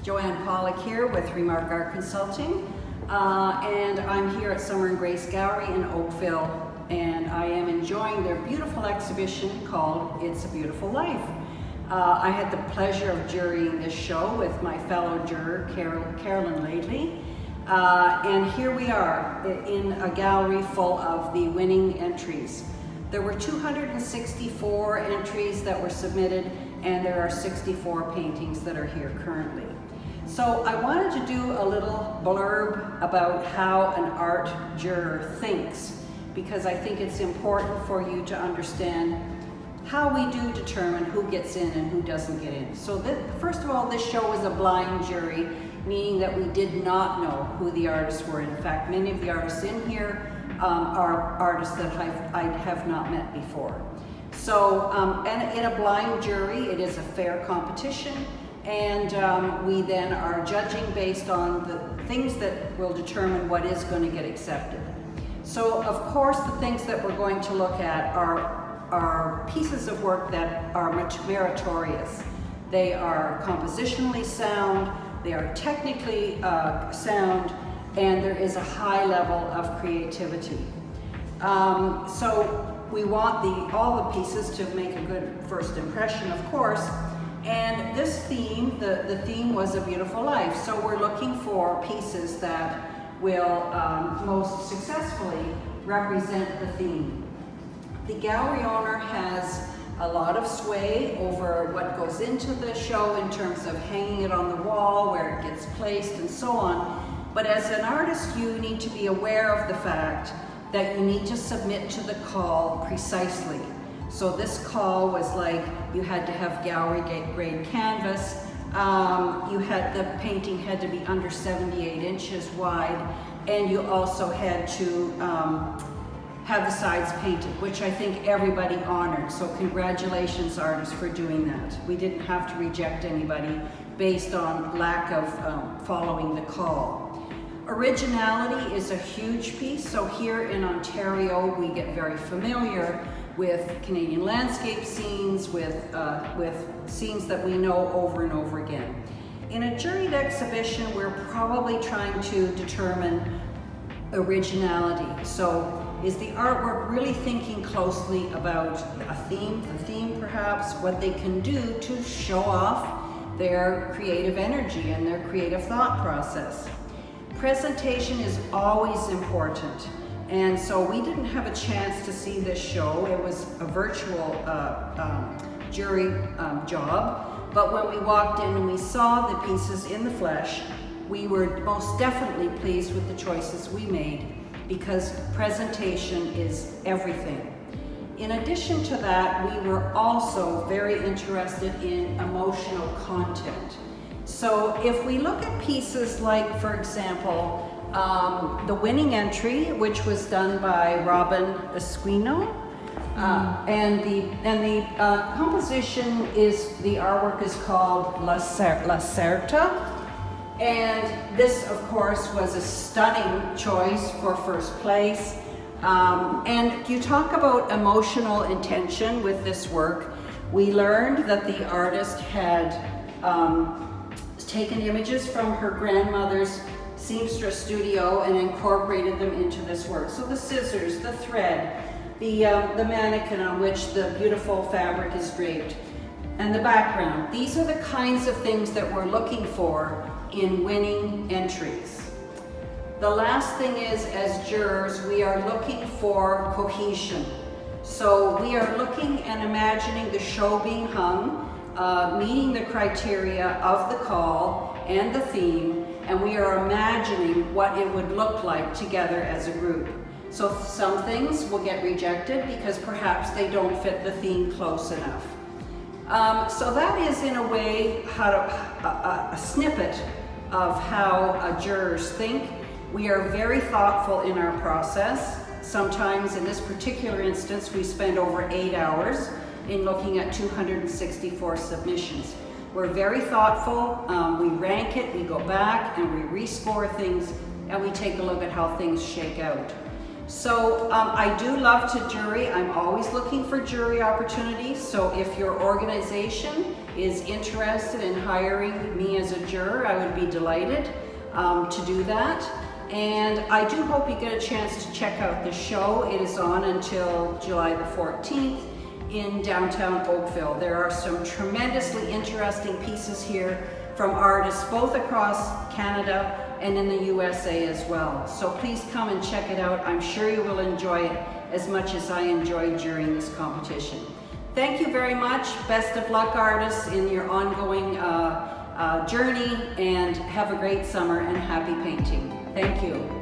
Joanne Pollock here with Remark Art Consulting, and I'm here at Summer and Grace Gallery in Oakville, and I am enjoying their beautiful exhibition called It's a Beautiful Life. I had the pleasure of jurying this show with my fellow juror, Carolyn Lately, and here we are in a gallery full of the winning entries. There were 264 entries that were submitted, and there are 64 paintings that are here currently. So I wanted to do a little blurb about how an art juror thinks, because I think it's important for you to understand how we do determine who gets in and who doesn't get in. So first of all, this show was a blind jury, meaning that we did not know who the artists were. In fact, many of the artists in here are artists that I have not met before. So, and in a blind jury, it is a fair competition, and we then are judging based on the things that will determine what is going to get accepted. So, of course, the things that we're going to look at are pieces of work that are meritorious. They are compositionally sound, they are technically sound, and there is a high level of creativity. So we want all the pieces to make a good first impression, of course. And this theme, the theme was a beautiful life. So we're looking for pieces that will most successfully represent the theme. The gallery owner has a lot of sway over what goes into the show in terms of hanging it on the wall, where it gets placed, and so on. But as an artist, you need to be aware of the fact that you need to submit to the call precisely. So this call was like, you had to have gallery grade canvas, the painting had to be under 78 inches wide, and you also had to have the sides painted, which I think everybody honored. So congratulations, artists, for doing that. We didn't have to reject anybody based on lack of following the call. Originality is a huge piece. So here in Ontario, we get very familiar with Canadian landscape scenes, with scenes that we know over and over again. In a juried exhibition, we're probably trying to determine originality. So is the artwork really thinking closely about a theme, the theme perhaps, what they can do to show off their creative energy and their creative thought process? Presentation is always important. And so we didn't have a chance to see this show. It was a virtual jury job. But when we walked in and we saw the pieces in the flesh, we were most definitely pleased with the choices we made, because presentation is everything. In addition to that, we were also very interested in emotional content. So if we look at pieces like, for example, the winning entry, which was done by Robin Esquino, and the composition the artwork is called La Certa, and this, of course, was a stunning choice for first place. And you talk about emotional intention with this work. We learned that the artist had taken images from her grandmother's seamstress studio and incorporated them into this work. So the scissors, the thread, the mannequin on which the beautiful fabric is draped, and the background. These are the kinds of things that we're looking for in winning entries. The last thing is, as jurors, we are looking for cohesion. So we are looking and imagining the show being hung, meeting the criteria of the call and the theme, and we are imagining what it would look like together as a group. So some things will get rejected because perhaps they don't fit the theme close enough. So that is, in a way, a snippet of how jurors think. We are very thoughtful in our process. Sometimes, in this particular instance, we spend over 8 hours in looking at 264 submissions. We're very thoughtful. We rank it, we go back and we rescore things, and we take a look at how things shake out. So I do love to jury. I'm always looking for jury opportunities. So if your organization is interested in hiring me as a juror, I would be delighted to do that. And I do hope you get a chance to check out the show. It is on until July the 14th in downtown Oakville. There are some tremendously interesting pieces here from artists both across Canada and in the USA as well. So please come and check it out. I'm sure you will enjoy it as much as I enjoyed during this competition. Thank you very much. Best of luck, artists, in your ongoing journey, and have a great summer and happy painting. Thank you.